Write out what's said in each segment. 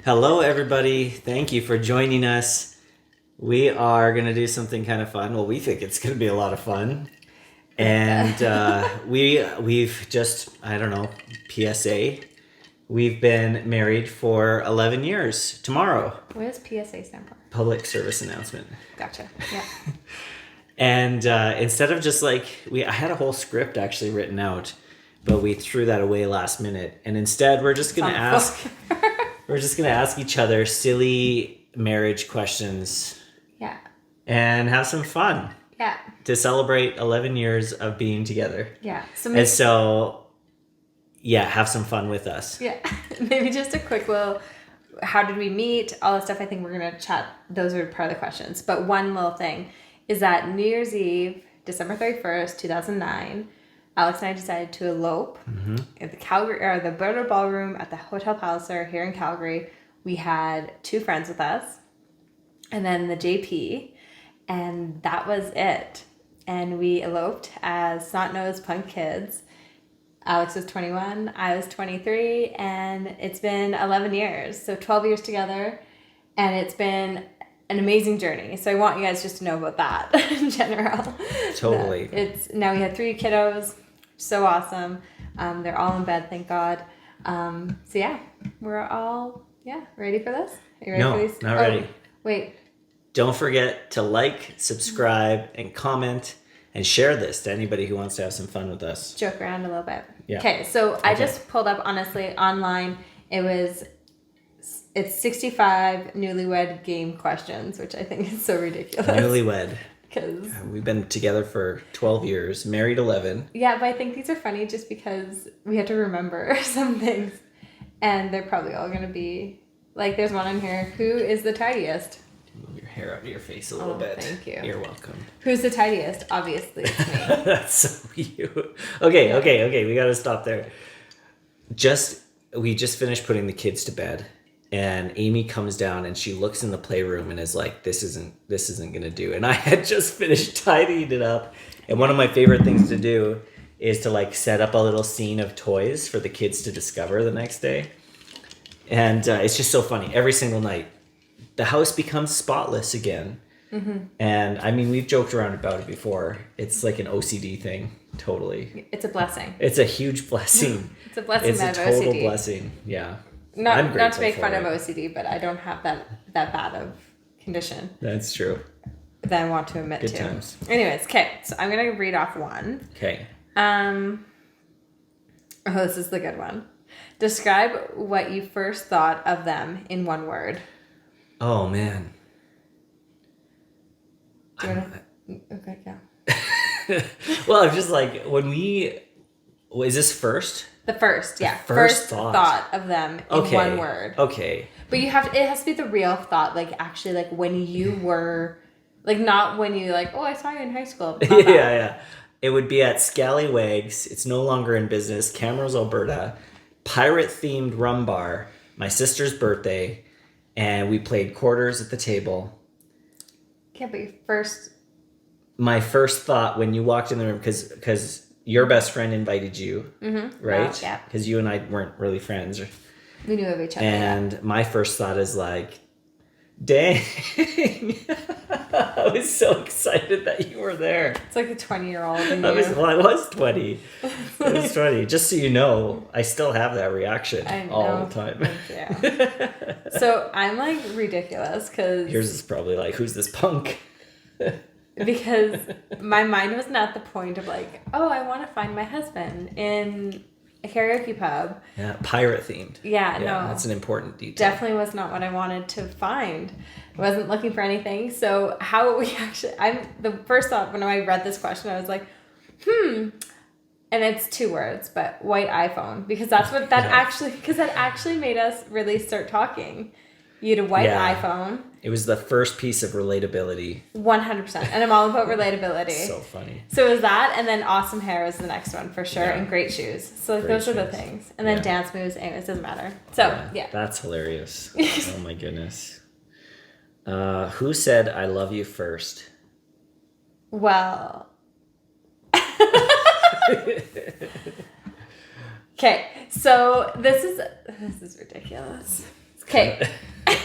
Hello, everybody. Thank you for joining us. We are going to do something kind of fun. Well, we think it's going to be a lot of fun. And we've just, I don't know, PSA. We've been married for 11 years tomorrow. What does PSA stand for? Public service announcement. Gotcha. Yeah. And instead of just like, I had a whole script actually written out, but we threw that away last minute. And instead, we're just going to ask each other silly marriage questions. Yeah. And have some fun. Yeah. To celebrate 11 years of being together. Yeah. So have some fun with us. Yeah. Maybe just a quick little, how did we meet? All that stuff. I think we're going to chat. Those are part of the questions. But one little thing is that New Year's Eve, December 31st, 2009, Alex and I decided to elope at the Calgary, or the Berta Ballroom at the Hotel Palliser here in Calgary. We had two friends with us and then the JP, and that was it. And we eloped as snot-nosed punk kids. Alex was 21, I was 23, and it's been 11 years. So 12 years together, and it's been an amazing journey. So I want you guys just to know about that in general. Totally. Now we have 3 kiddos. So awesome. They're all in bed, thank God. We're all ready for this. Are you ready for these? Not ready. Wait. Don't forget to like, subscribe, and comment, and share this to anybody who wants to have some fun with us. Joke around a little bit. Yeah. Okay, so I just pulled up, honestly, online. It's 65 newlywed game questions, which I think is so ridiculous. Newlywed. Because we've been together for 12 years, married 11. Yeah, but I think these are funny just because we have to remember some things. And they're probably all going to be, like, there's one in here. Who is the tidiest? Move your hair out of your face a little bit. Thank you. You're welcome. Who's the tidiest? Obviously, it's me. That's so you. Okay. We got to stop there. We just finished putting the kids to bed. And Amy comes down and she looks in the playroom and is like, this isn't going to do. And I had just finished tidying it up. And one of my favorite things to do is to like set up a little scene of toys for the kids to discover the next day. And it's just so funny. Every single night, the house becomes spotless again. Mm-hmm. And I mean, we've joked around about it before. It's like an OCD thing. Totally. It's a blessing. It's a huge blessing. It's a blessing. It's a total blessing. Yeah. Not to make fun of OCD, but I don't have that bad of condition. That's true. That I want to admit to. Good times. Anyways, okay. So I'm gonna read off one. Okay. This is the good one. Describe what you first thought of them in one word. Oh man. Okay, yeah. Well, I'm just like, is this first? The first, yeah. First thought of them in one word. Okay. But it has to be the real thought, like actually like when you were, like not when you like, oh, I saw you in high school. Yeah. It would be at Scallywags. It's no longer in business. Camrose, Alberta. Pirate-themed rum bar. My sister's birthday. And we played quarters at the table. Yeah, but my first thought when you walked in the room, because your best friend invited you, right? Oh, yeah. Because you and I weren't really friends. We knew of each other. And my first thought is like, dang. I was so excited that you were there. It's like a 20-year-old in you. I was 20. I was 20. Just so you know, I still have that reaction all the time. Thank you. So I'm like ridiculous because... Yours is probably like, who's this punk? Because my mind wasn't at the point of like, oh, I want to find my husband in a karaoke pub. Yeah, pirate themed. Yeah, no. That's an important detail. Definitely was not what I wanted to find. I wasn't looking for anything. So how we actually, the first thought when I read this question, I was like, and it's 2 words, but white iPhone, because that's what that actually made us really start talking. You had a white iPhone. It was the first piece of relatability. 100%. And I'm all about relatability. So funny. So it was that, and then awesome hair was the next one for sure, and great shoes. So like, those are the things. And then dance moves, anyways, doesn't matter. So, yeah. That's hilarious. Oh my goodness. Who said I love you first? Well. Okay, so this is ridiculous. Okay.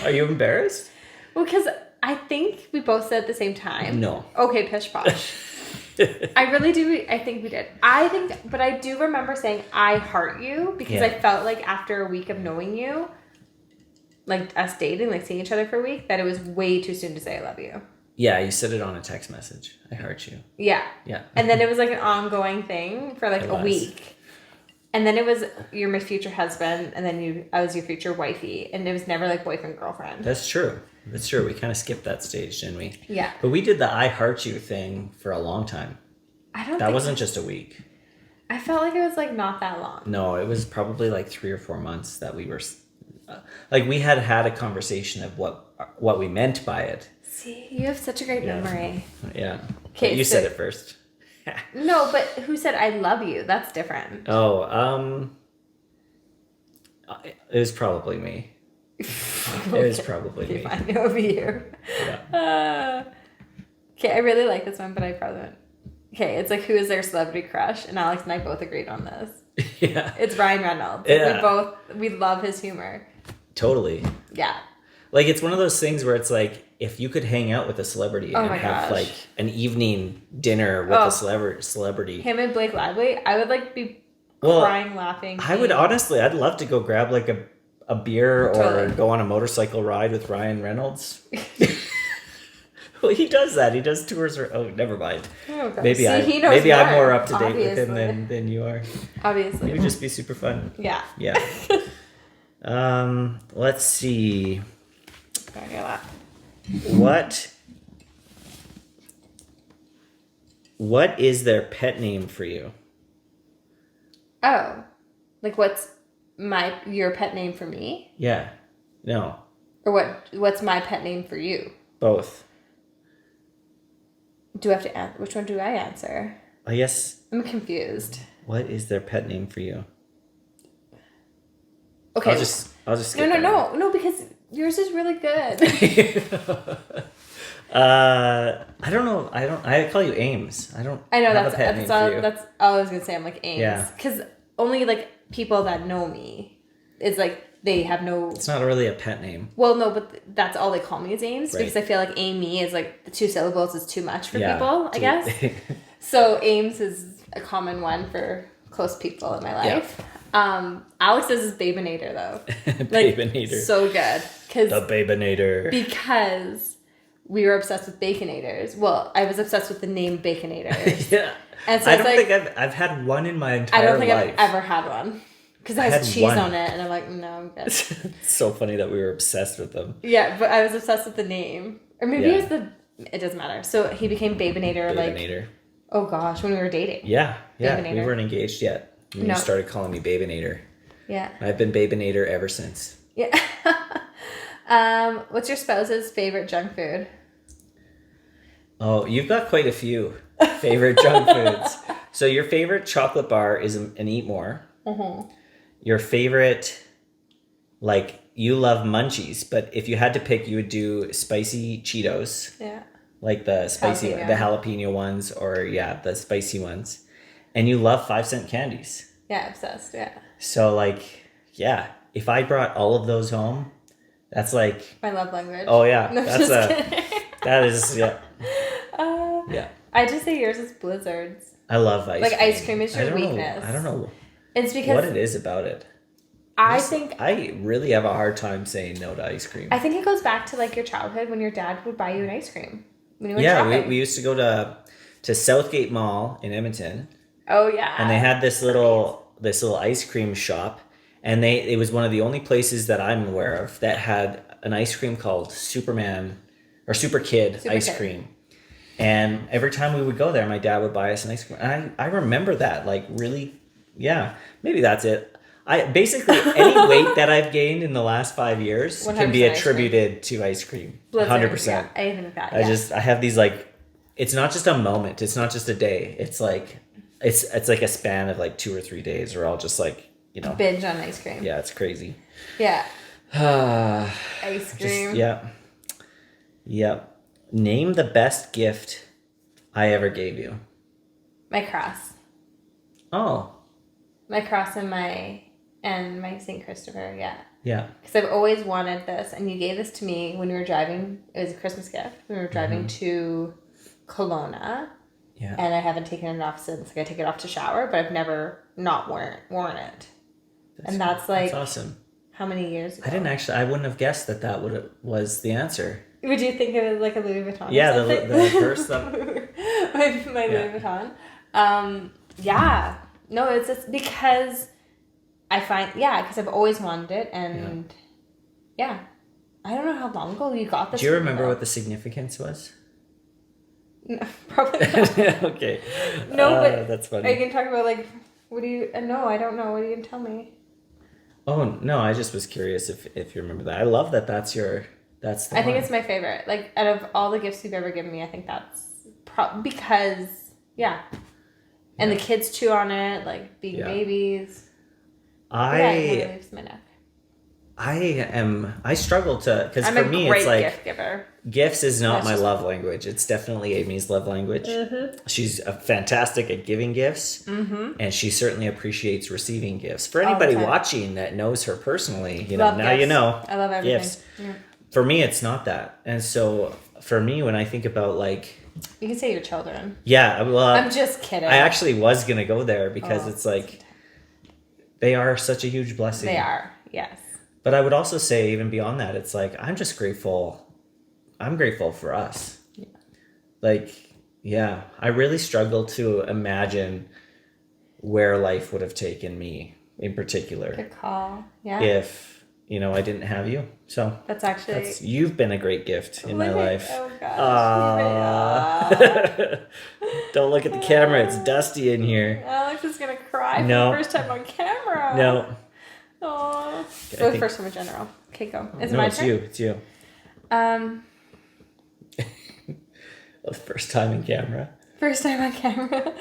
Are you embarrassed? Well, because I think we both said at the same time. No. Okay, pish posh. I really do. I think we did. But I do remember saying I heart you because I felt like after a week of knowing you, like us dating, like seeing each other for a week, that it was way too soon to say I love you. Yeah, you said it on a text message. I heart you. Yeah. Yeah. And then it was like an ongoing thing for like a week. And then it was, you're my future husband, and then I was your future wifey, and it was never like boyfriend, girlfriend. That's true. That's true. We kind of skipped that stage, didn't we? Yeah. But we did the I heart you thing for a long time. That wasn't just a week. I felt like it was like not that long. No, it was probably like 3 or 4 months that we were, like we had a conversation of what we meant by it. See, you have such a great memory. Yeah. Okay, you said it first. No, but who said I love you? That's different. Oh, it was probably me. It was probably me. Fine, it would be you. Yeah. Okay, I really like this one, but I probably won't. Okay, it's like who is their celebrity crush? And Alex and I both agreed on this. Yeah. It's Ryan Reynolds. Yeah. We love his humor. Totally. Yeah. Like it's one of those things where it's like if you could hang out with a celebrity and have like an evening dinner with a celebrity. Him and Blake Lively, I would like be crying, laughing. I'd love to go grab like a beer or go on a motorcycle ride with Ryan Reynolds. Well, he does that. He does tours. Oh, never mind. Oh, maybe I'm more up to date with him than you are. Obviously, it would just be super fun. Yeah. Yeah. Let's see. What is their pet name for you? Oh, like what's your pet name for me? Yeah. No. Or what's my pet name for you? Both. Do I have to answer? Which one do I answer? I guess. I'm confused. What is their pet name for you? Okay. I'll just skip No, because yours is really good. I don't know. I call you Ames. I know that's all I was gonna say. I'm like Ames. Yeah. Because only like people that know me, it's like they have no. It's not really a pet name. Well, no, but that's all they call me is Ames because I feel like Amy is like the 2 syllables is too much for people. I guess. So Ames is a common one for close people in my life. Yeah. Alex is Babynator though. Babynator. So good. The Babynator. Because we were obsessed with Baconators. Well, I was obsessed with the name Baconator. Yeah. And so I don't think I've had one in my entire life. I don't think I've ever had one. Because it has cheese on it, and I'm like, no, I'm good. It's so funny that we were obsessed with them. Yeah, but I was obsessed with the name. Or maybe it was it doesn't matter. So he became Babynator, like, oh gosh, when we were dating. Yeah. Babynator. We weren't engaged yet. When you started calling me Babynator. Yeah. I've been Babynator ever since. Yeah. What's your spouse's favorite junk food? Oh, you've got quite a few favorite junk foods. So your favorite chocolate bar is an Eat More. Mm-hmm. Your favorite, like, you love munchies, but if you had to pick, you would do spicy Cheetos. Yeah. Like the jalapeno ones, or the spicy ones. And you love 5-cent candies. Yeah, obsessed, yeah. So, like, if I brought all of those home, that's like... my love language. Oh, yeah. No, that's that is, yeah. I just say yours is Blizzards. I love ice cream. Like, ice cream is your weakness. I don't know. It's because... what it is about it. I really have a hard time saying no to ice cream. I think it goes back to, like, your childhood when your dad would buy you an ice cream. When you went shopping. we used to go to Southgate Mall in Edmonton. Oh, yeah. And they had this little ice cream shop. And it was one of the only places that I'm aware of that had an ice cream called Superman or Super Kid ice cream. And every time we would go there, my dad would buy us an ice cream. And I remember that, like, really, maybe that's it. Basically, any weight that I've gained in the last 5 years can be attributed to ice cream. 100%. Yeah, I think that, I have these, like, it's not just a moment. It's not just a day. It's like, it's like a span of like 2 or 3 days where I'll just like, binge on ice cream. Yeah, it's crazy. Yeah. Ice cream. Yeah. Name the best gift I ever gave you. My cross. Oh. My cross and my St. Christopher, yeah. Yeah. Because I've always wanted this, and you gave this to me when we were driving. It was a Christmas gift. We were driving to Kelowna, Yeah. and I haven't taken it off since. Like, I take it off to shower, but I've never not worn it. And that's like, that's awesome. how many years ago? I wouldn't have guessed that was the answer. Would you think it was like a Louis Vuitton? Yeah, or something? the first stuff. my Louis Vuitton. Yeah. No, it's just because I find, because I've always wanted it, and yeah. I don't know how long ago you got this. Do you remember what the significance was? No, probably not. Okay. No, but that's funny. I can talk about, like, what do you, no, I don't know. What are you going to tell me? Oh, no, I just was curious if you remember that. I love that's the I think it's my favorite. Like, out of all the gifts you've ever given me, I think that's because, and the kids chew on it, like, being babies. It leaves my neck. I struggle to, because for me, it's like, gift giver. Gifts is not my love language. It's definitely Amy's love language. Mm-hmm. She's fantastic at giving gifts, and she certainly appreciates receiving gifts. For anybody watching that knows her personally, now gifts. you know. I love everything. Gifts. Yeah. For me, it's not that. And so for me, when I think about, like... You can say your children. Yeah, well... I'm just kidding. I actually was going to go there because it's like... They are such a huge blessing. They are, yes. But I would also say, even beyond that, it's like, I'm just grateful. I'm grateful for us. Yeah. Like, yeah, I really struggle to imagine where life would have taken me in particular. Good call. Yeah. If, I didn't have you. So that's actually... you've been a great gift in my life. Oh, gosh. Don't look at the camera. It's dusty in here. Alex is going to cry for the first time on camera. No. Oh, for the first time in general. Okay, go. Is it my turn? It's you. The first time in camera. First time on camera.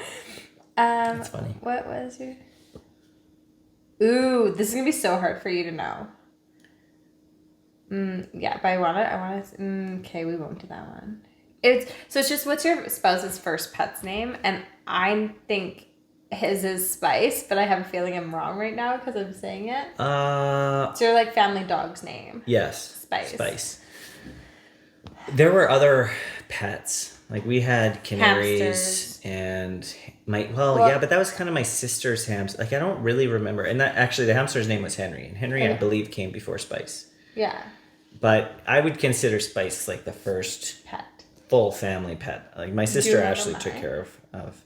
That's funny. What was your... Ooh, this is going to be so hard for you to know. Yeah, but I want to... okay, we won't do that one. It's just, what's your spouse's first pet's name? And I think... his is Spice, but I have a feeling I'm wrong right now because I'm saying it. It's your, like, family dog's name. Yes. Spice. There were other pets. Like, we had canaries. Hamsters. And but that was kind of my sister's hamster. Like, I don't really remember. And that actually, the hamster's name was Henry. And Henry, I believe, came before Spice. Yeah. But I would consider Spice, like, the first pet. Full family pet. Like, my sister actually took care of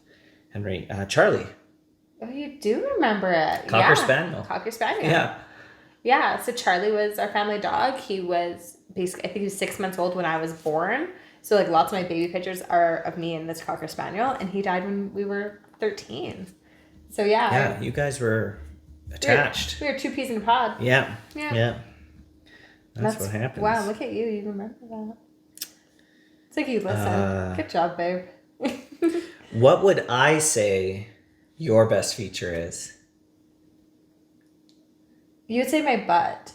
Henry. Charlie. Oh, you do remember it. Cocker Spaniel. Yeah. Yeah, so Charlie was our family dog. He was basically, I think he was 6 months old when I was born. So, like, lots of my baby pictures are of me and this Cocker Spaniel. And he died when we were 13. So, yeah. Yeah, you guys were attached. We were two peas in a pod. Yeah. That's what happens. Wow, look at you. You remember that. It's like you listen. Good job, babe. What would I say your best feature is? You would say my butt.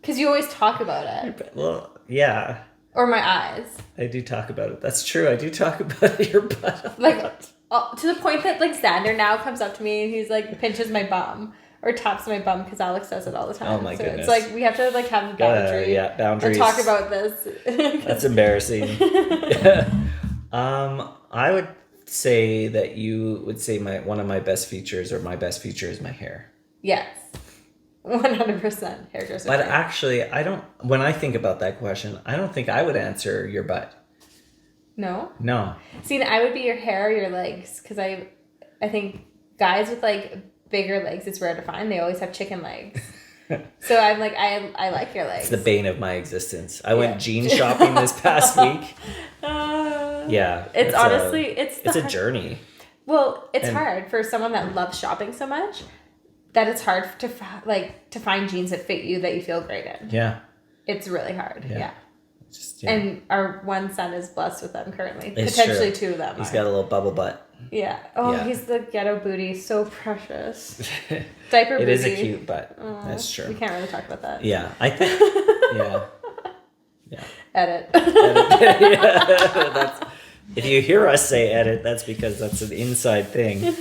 Because you always talk about it. Well, yeah. Or my eyes. I do talk about it. That's true. I do talk about your butt. Like, to the point that, like, Xander now comes up to me and he's like, pinches my bum. Or taps my bum because Alex does it all the time. Oh my goodness. It's like, we have to, like, have a boundary. Boundaries. And talk about this. That's embarrassing. I would say that you would say one of my best features, or my best feature, is my hair. Yes. 100% hairdresser. But actually, when I think about that question, I don't think I would answer your butt. No? No. See, I would be your hair or your legs, because I think guys with, like, bigger legs, it's rare to find. They always have chicken legs. So I'm like, I like your legs. It's the bane of my existence. I went jean shopping this past week. Yeah. It's honestly, it's a journey. Well, it's hard for someone that loves shopping so much that it's hard to find jeans that fit you that you feel great in. Yeah. It's really hard. Yeah. Just, And our one son is blessed with them currently. It's potentially true. 2 of them. He's got a little bubble butt. Yeah. Oh, he's the ghetto booty. So precious. Diaper booty. It is a cute butt. That's true. We can't really talk about that. Yeah. I think. Yeah. Edit. If you hear us say edit, that's because that's an inside thing.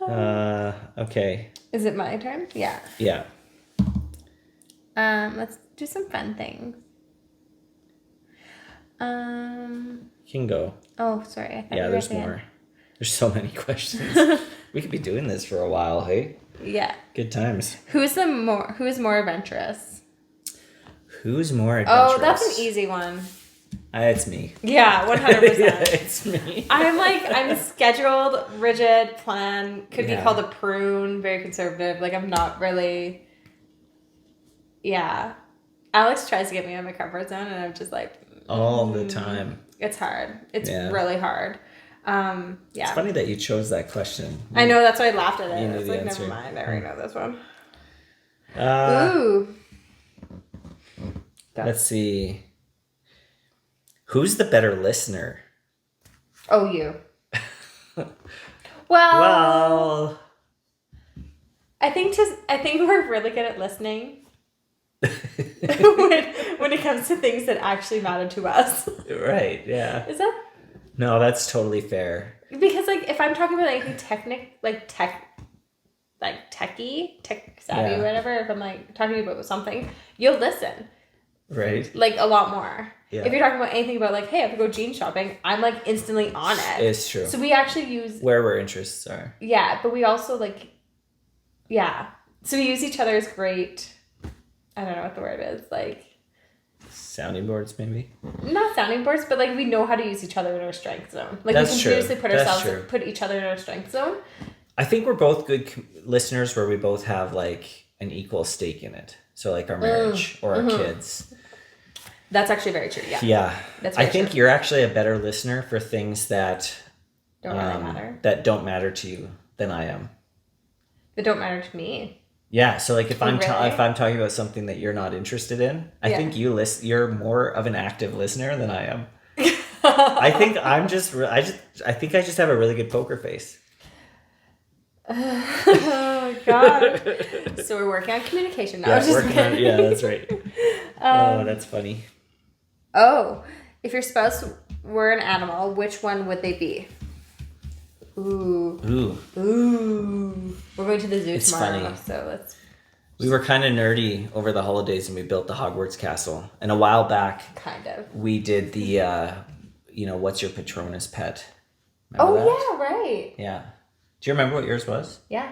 Okay. Is it my turn? Yeah. Yeah. Let's do some fun things. You can go. Oh, sorry. I thought Yeah, you were there's at the end. more. There's so many questions. We could be doing this for a while, hey? Yeah. Good times. Who is more adventurous? Who's more adventurous? Oh, that's an easy one. It's me. Yeah, 100%. Yeah, it's me. I'm scheduled, rigid, plan. Could be Yeah. called a prune, very conservative. Like, I'm not really. Yeah. Alex tries to get me out of my comfort zone, and I'm just like. All the time. It's hard. It's Yeah. really hard. Yeah. It's funny that you chose that question. I know, that's why I laughed at You it. knew It's the like, answer. never mind. I already know this one. Ooh. Ooh. Let's see. Who's the better listener? Oh, you. Well, Well, I think we're really good at listening when it comes to things that actually matter to us. right, yeah. Is that No, that's totally fair. because like if I'm talking about anything tech savvy, Yeah. whatever, if I'm like talking about something, you'll listen Right? like a lot more. Yeah. If you're talking about anything about like, hey, I have to go jean shopping, I'm like instantly on it. It's true. So we actually use Where our interests are. yeah, but we also like yeah. So we use each other as great. I don't know what the word is like. Sounding boards, maybe? Not sounding boards, but like we know how to use each other in our strength zone. Like That's we true. continuously That's true. put each other in our strength zone. I think we're both good listeners where we both have like an equal stake in it. So like our marriage or our kids. That's actually very true. Yeah. Yeah. That's I very think true. you're actually a better listener for things that Don't really matter. that don't matter to you than I am. That don't matter to me. Yeah, so like if Oh, I'm really? if I'm talking about something that you're not interested in, I Yeah. think you're more of an active listener than I am. I think I think I just have a really good poker face. Oh God. So we're working on communication now. Yeah, Just working on, yeah, that's right. Oh, that's funny. Oh, if your spouse were an animal, which one would they be? Ooh. Ooh. We're going to the zoo It's tomorrow, funny. so let's We were kind of nerdy over the holidays and we built the Hogwarts castle. And a while back, kind of. we did the, what's your Patronus pet? Remember that? Yeah, right. Yeah. Do you remember what yours was? Yeah.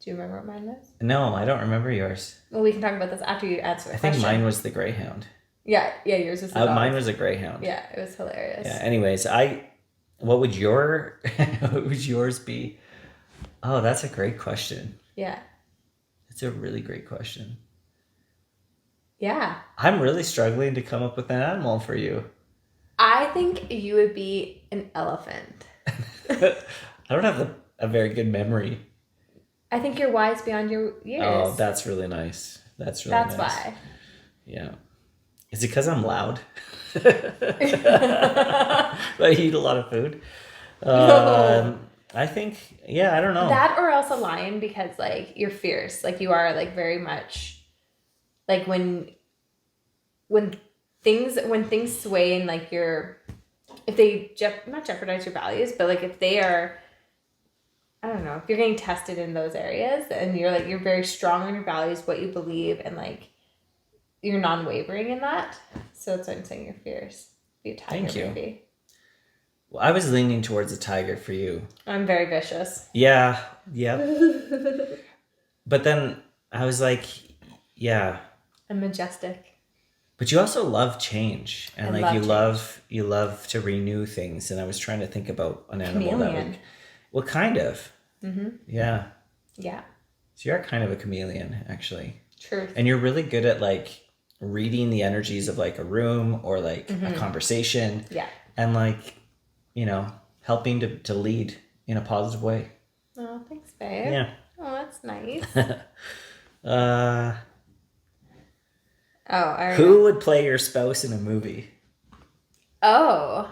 Do you remember what mine was? No, I don't remember yours. Well, we can talk about this after you answer the I think question. mine was the Greyhound. Yeah, yours was the dog. Mine was a Greyhound. Yeah, it was hilarious. Yeah. Anyways, what would yours be? Oh, that's a great question. Yeah. It's a really great question. Yeah. I'm really struggling to come up with an animal for you. I think you would be an elephant. I don't have a very good memory. I think you're wise beyond your years. Oh, that's really nice. That's really nice. That's why. Yeah. Is it because I'm loud? I eat a lot of food. I think, I don't know. That or else a lion because like you're fierce. Like you are like very much like when things sway and like if they not jeopardize your values, but like if they are, I don't know, if you're getting tested in those areas and you're very strong on your values, what you believe, and like you're non-wavering in that. So that's why I'm saying you're fierce. Be a tiger. Thank you. Maybe. Well, I was leaning towards a tiger for you. I'm very vicious. Yeah. But then I was like, yeah. I'm majestic. But you also love change, and I like love you love to renew things. And I was trying to think about an animal that Chameleon. would. Well, kind of. Mm-hmm. Yeah. Yeah. So you're kind of a chameleon, actually, Truth. and you're really good at like reading the energies of like a room or like a conversation. Yeah. And like, helping to lead in a positive way. Oh, thanks, babe. Yeah. Oh, that's nice. Who would play your spouse in a movie? Oh,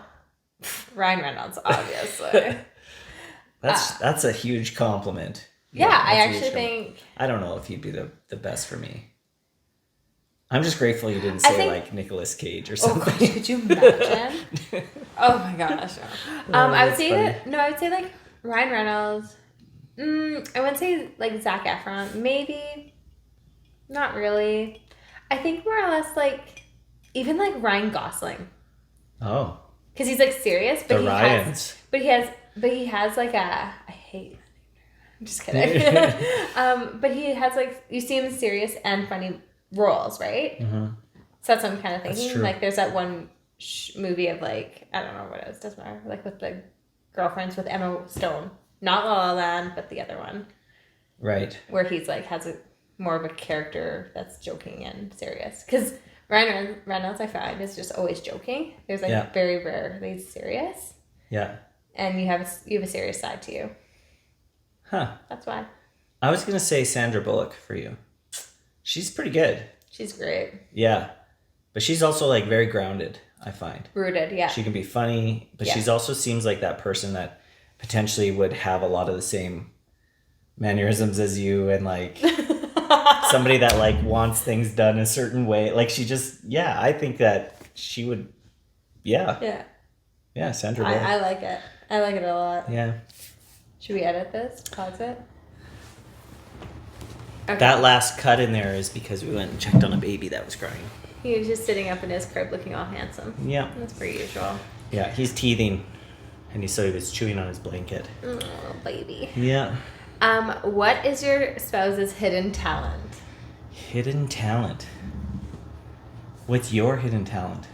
Ryan Reynolds, obviously. That's a huge compliment. Yeah, I that's a actually huge compliment. think. I don't know if he'd be the best for me. I'm just grateful you didn't say like Nicolas Cage or Oh, something. gosh, could you imagine? Oh my gosh. No. I would that's say funny. I would say like Ryan Reynolds, I wouldn't say like Zac Efron. Maybe. Not really. I think more or less like even like Ryan Gosling. Oh. Because he's like serious, but The Ryans. but he has like a I hate. I'm just kidding. But he has like you see him in serious and funny roles, right? Mm-hmm. So that's what I'm kind of thinking. That's true. Like there's that one movie of like I don't know what it is. Doesn't matter. Like with the girlfriends with Emma Stone, not La La Land, but the other one. Right. Where he's like has a more of a character that's joking and serious because. Ryan Reynolds, I find, is just always joking. There's like very rarely serious. Yeah. And you have a serious side to you. Huh. That's why. I was going to say Sandra Bullock for you. She's pretty good. She's great. Yeah. But she's also like very grounded, I find. Rooted, yeah. She can be funny, but she's also seems like that person that potentially would have a lot of the same mannerisms as you and like... somebody that like wants things done a certain way. Like she just, I think that she would, Yeah, Sandra Bullock. I like it. I like it a lot. Yeah. Should we edit this? Pause it? Okay. That last cut in there is because we went and checked on a baby that was crying. He was just sitting up in his crib looking all handsome. Yeah. That's pretty usual. Yeah, he's teething. And he was chewing on his blanket. Oh, baby. Yeah. What is your spouse's hidden talent? Hidden talent. What's your hidden talent?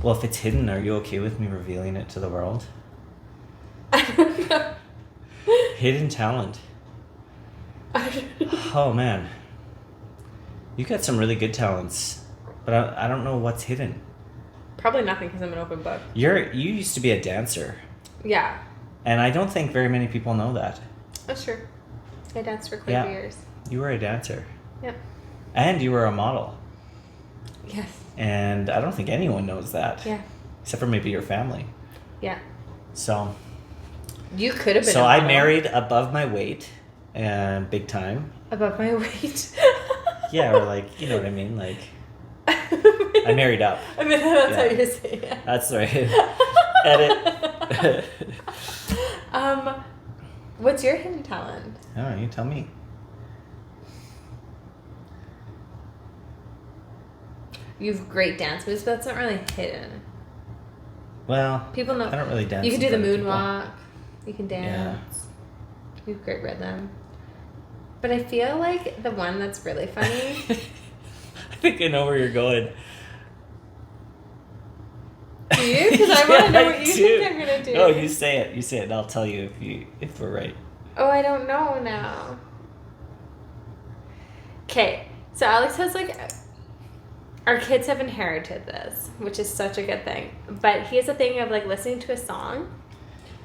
Well, if it's hidden, are you okay with me revealing it to the world? I don't know. Hidden talent. Oh, man. You got some really good talents, but I don't know what's hidden. Probably nothing because I'm an open book. You used to be a dancer. Yeah. And I don't think very many people know that. That's true. I danced for quite a few years. You were a dancer. Yep. And you were a model. Yes. And I don't think anyone knows that. Yeah. Except for maybe your family. Yeah. So. You could have been. So I married above my weight, and big time. Above my weight. Yeah, or like, you know what I mean, like. I married up. I mean, that's how you say it. That's right. Edit. What's your hidden talent? Oh, you tell me. You have great dance moves, but that's not really hidden. Well, people know. I don't really dance. You can do the in front of moonwalk. You can dance. You have great rhythm. But I feel like the one that's really funny. I think I know where you're going. Do you? Because I want to know what you think I'm gonna do. No, you say it. You say it, and I'll tell you if we're right. Oh, I don't know now. Okay, so Alex has like, our kids have inherited this, which is such a good thing. But he has a thing of like listening to a song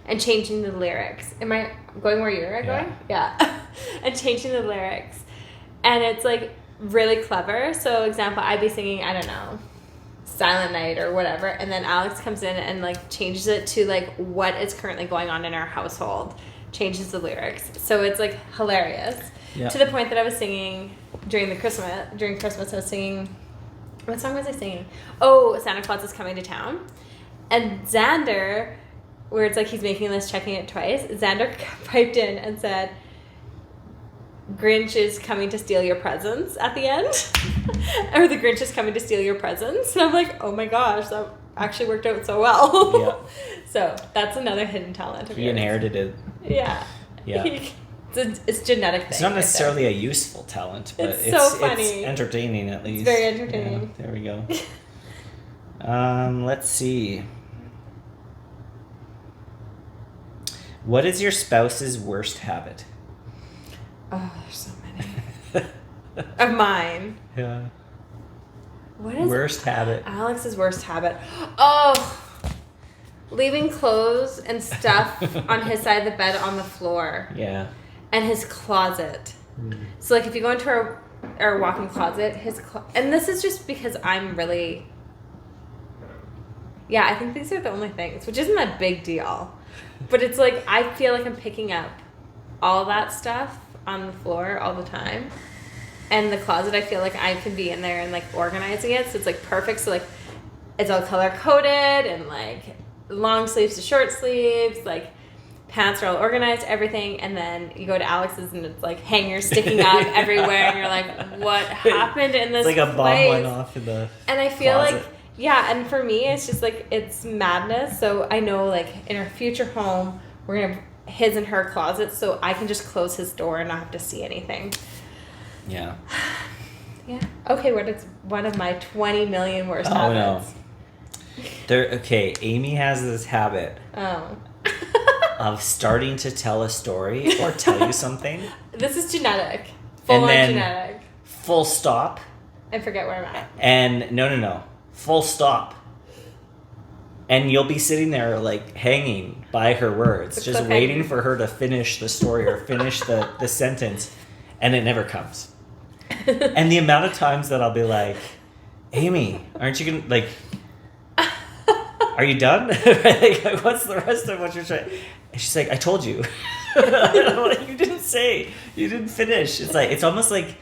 and changing the lyrics. Am I going where you're going? Yeah. And changing the lyrics. And it's like really clever. So example, I'd be singing, I don't know, Silent Night or whatever, and then Alex comes in and like changes it to like what is currently going on in our household, changes the lyrics. So it's like hilarious. Yeah. To the point that I was singing during Christmas I was singing, what song was I singing? Oh, Santa Claus is Coming to Town. And Xander, where it's like he's making this, checking it twice, Xander piped in and said, Grinch is coming to steal your presents at the end. Or the Grinch is coming to steal your presents. And I'm like, oh my gosh, that actually worked out so well. Yeah. So that's another hidden talent of yours. He inherited it. Yeah. Yeah. It's genetic thing. It's not necessarily a useful talent, but it's so funny. It's entertaining at least. It's very entertaining. Yeah, there we go. Let's see. What is your spouse's worst habit? Oh, there's so many. Of mine. Yeah. What is worst habit? Alex's worst habit. Oh, leaving clothes and stuff on his side of the bed on the floor. Yeah. And his closet. So like if you go into our walk-in closet, and this is just because I'm really, I think these are the only things, which isn't a big deal. But it's like I feel like I'm picking up all that stuff on the floor all the time. And the closet, I feel like I can be in there and like organizing it, so it's like perfect. So like it's all color coded and like long sleeves to short sleeves, like pants are all organized, everything, and then you go to Alex's and it's like hangers sticking up everywhere, and you're like, what happened in this It's like a bomb place? went off in the And I feel closet. like, yeah, and for me, it's just like, it's madness. So I know, like, in our future home, we're going to have his and her closet, so I can just close his door and not have to see anything. Yeah. Yeah. Okay, what is one of my 20 million worst habits? Okay, Amy has this habit Oh. of starting to tell a story or tell you something. This is genetic. Full on genetic. Full stop. I forget where I'm at. And no. Full stop. And you'll be sitting there like hanging by her words, It's just cliffhanger. waiting for her to finish the story or finish the sentence, and it never comes. And the amount of times that I'll be like, Amy, aren't you gonna, like, are you done? Like, what's the rest of what you're trying? And she's like, I told you. And I'm like, you didn't say. You didn't finish. It's like, it's almost like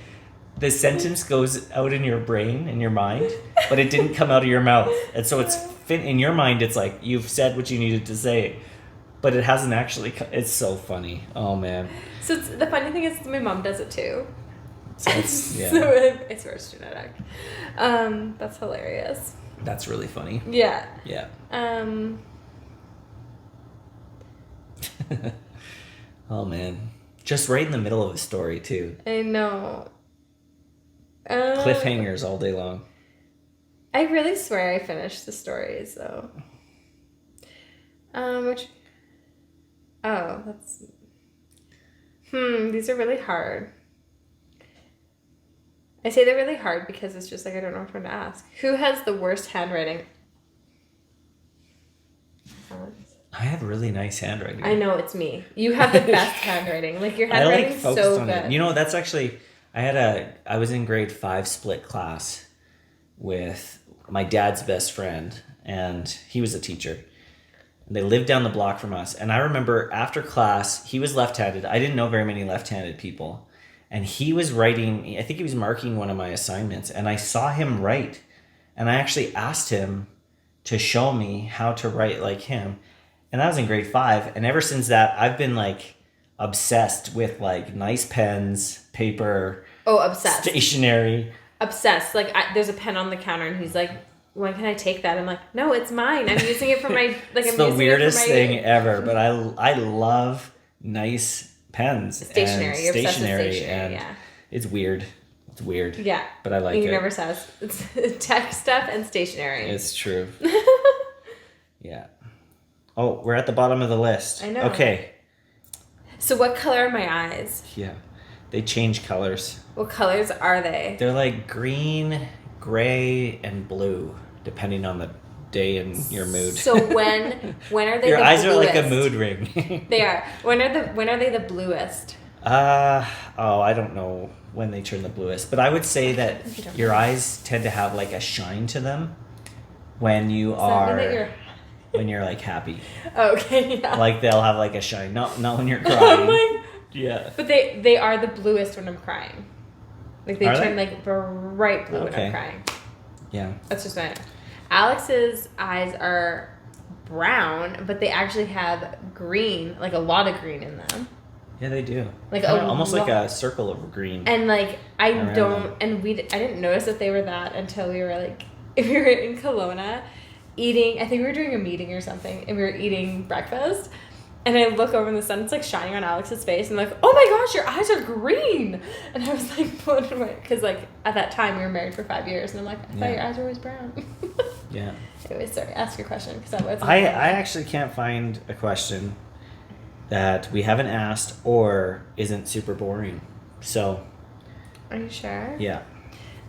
the sentence goes out in your brain, in your mind, but it didn't come out of your mouth. And so it's in your mind, it's like, you've said what you needed to say, but it hasn't actually it's so funny. Oh, man. So the funny thing is, my mom does it too. So it's, yeah. So I swear it's genetic. That's hilarious. That's really funny. Yeah. Yeah. Oh, man. Just right in the middle of a story, too. I know. Cliffhangers all day long. I really swear I finished the stories, though. Which... Oh, that's... These are really hard. I say they're really hard because it's just like I don't know which one to ask. Who has the worst handwriting? I have really nice handwriting. I know, it's me. You have the best handwriting. Like, your handwriting's so good. It. You know, that's actually... I was in grade 5 split class with my dad's best friend, and he was a teacher. And they lived down the block from us. And I remember after class, he was left-handed. I didn't know very many left-handed people. And he was writing, I think he was marking one of my assignments, and I saw him write. And I actually asked him to show me how to write like him. And that was in grade 5. And ever since that, I've been like obsessed with like nice pens, paper. Oh, obsessed. Stationery. Obsessed. Like, there's a pen on the counter, and he's like, when can I take that? I'm like, no, it's mine. I'm using it for my... Like, it's the weirdest thing ever, but I love nice pens. Stationery. And You're obsessed with stationery, and yeah. It's weird. It's weird. Yeah. But I like you it. Never says. It's tech stuff and stationery. It's true. Yeah. Oh, we're at the bottom of the list. I know. Okay. So what color are my eyes? Yeah. They change colors. What colors are they? They're like green, gray, and blue, depending on the day and your mood. So when are they your the eyes bluest? are like a mood ring. They are. When are they the bluest? I don't know when they turn the bluest, but I would say that your eyes tend to have like a shine to them when you when you're like happy. Okay, yeah. Like they'll have like a shine, not when you're crying. I'm like, yeah. But they are the bluest when I'm crying. Like they turn like bright blue when I'm crying. Yeah. That's just my... Alex's eyes are brown, but they actually have green, like a lot of green in them. Yeah, they do. Like almost like a circle of green. And like I didn't notice that they were that until we were like we were in Kelowna eating. I think we were doing a meeting or something, and we were eating breakfast. And I look over and the sun's like shining on Alex's face, and I'm like, oh my gosh, your eyes are green. And I was like blown away because like at that time we were married for 5 years, and I'm like, I thought your eyes were always brown. Yeah. Anyway, sorry, ask your question because I wasn't. I actually can't find a question that we haven't asked or isn't super boring. So. Are you sure? Yeah.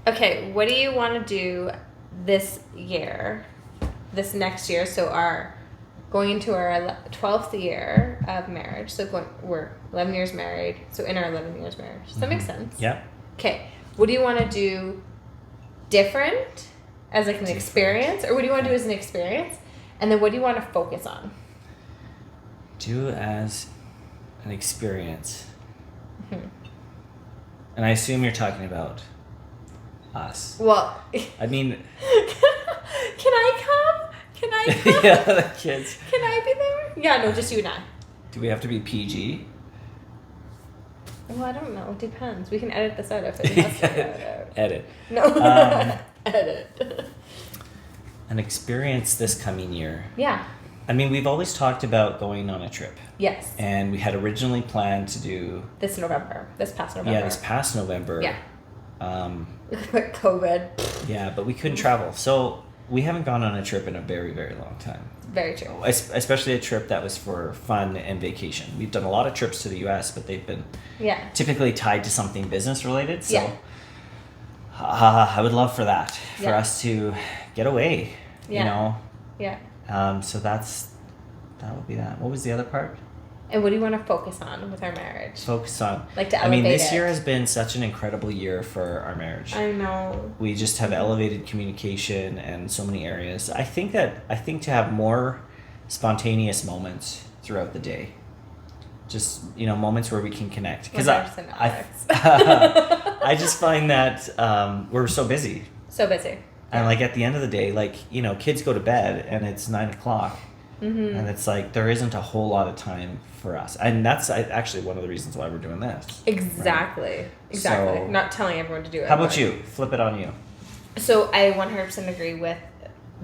Okay, what do you want to do this year, this next year? So going into our 12th year of marriage. So we're 11 years married. So in our 11 years marriage. Does that make sense? Yeah. Okay. What do you want to do different as like an experience? Or what do you want to do as an experience? And then what do you want to focus on? Do as an experience. Mm-hmm. And I assume you're talking about us. Well, I mean... Can I come? Can I come? Yeah, the kids. Can I be there? Yeah, no, just you and I. Do we have to be PG? Well, I don't know. It depends. We can edit this out if it has to be edited out. Edit. No. Edit. An experience this coming year. Yeah. I mean, we've always talked about going on a trip. Yes. And we had originally planned to do... This past November. Yeah, this past November. Yeah. But COVID. Yeah, but we couldn't travel. So we haven't gone on a trip in a very, very long time. Very true. Especially a trip that was for fun and vacation. We've done a lot of trips to the U.S., but they've been typically tied to something business related. So I would love for that, for us to get away, you know? Yeah. So that would be that. What was the other part? And what do you want to focus on with our marriage? Focus on. Like to elevate this year has been such an incredible year for our marriage. I know. We just have elevated communication and so many areas. I think to have more spontaneous moments throughout the day. Just, moments where we can connect. Because I just find that we're so busy. So busy. And like at the end of the day, like, kids go to bed and it's 9:00. Mm-hmm. And it's like there isn't a whole lot of time for us. And that's actually one of the reasons why we're doing this. Exactly. Right? Exactly. So, not telling everyone to do it. How about you? Flip it on you. So I 100% agree with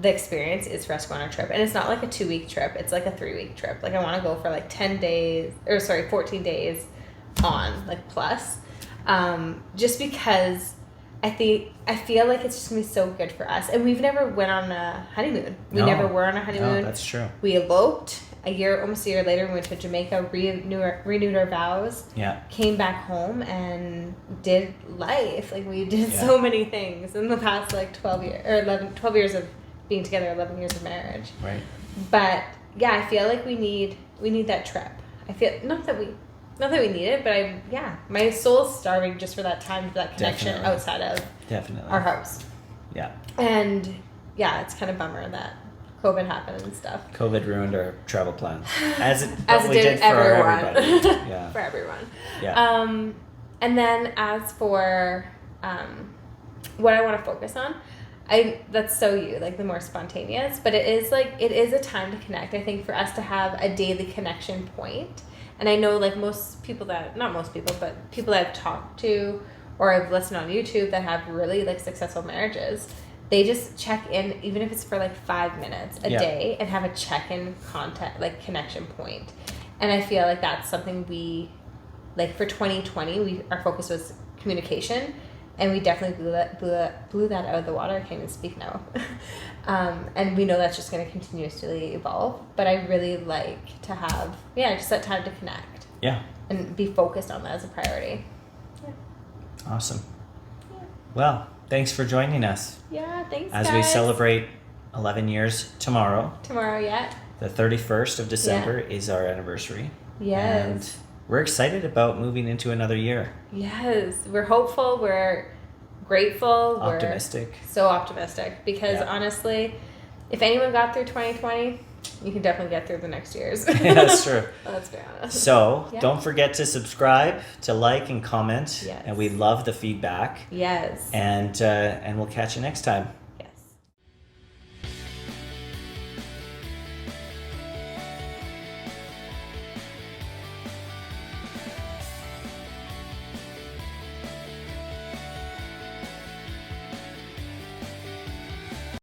the experience is for us to go on a trip. And it's not like a 2-week trip. It's like a 3-week trip. Like I want to go for like 14 days on, like plus. Just because I feel like it's just gonna be so good for us. And we've never went on a honeymoon. We never were on a honeymoon. No, that's true. We eloped almost a year later. We went to Jamaica, renewed our vows. Yeah. Came back home and did life. Like we did so many things in the past like 12 years of being together, 11 years of marriage. Right. But yeah, I feel like we need that trip. I feel not that we need it, but my soul's starving just for that time, for that connection outside of our house. Yeah. And it's kind of bummer that COVID happened and stuff. COVID ruined our travel plans. As it did for everybody. Yeah. For everyone. Yeah. And then as for what I want to focus on, that's so you, like the more spontaneous, but it is a time to connect. I think for us to have a daily connection point. And I know like people that I've talked to or I've listened on YouTube that have really like successful marriages, they just check in, even if it's for like 5 minutes a day, and have a check-in connection point. And I feel like that's something we, like for 2020, our focus was communication, and we definitely blew that out of the water. I can't even speak now. And we know that's just going to continuously evolve. But I really like to have, just that time to connect. Yeah. And be focused on that as a priority. Yeah. Awesome. Yeah. Well, thanks for joining us. Yeah, thanks, As we celebrate 11 years tomorrow. The 31st of December is our anniversary. Yes. And we're excited about moving into another year. Yes. We're hopeful. We're grateful. Optimistic. We're so optimistic because honestly, if anyone got through 2020, you can definitely get through the next years. Yeah, that's true. Let's be honest. So don't forget to subscribe, to like and comment. Yes. And we love the feedback. Yes. And we'll catch you next time.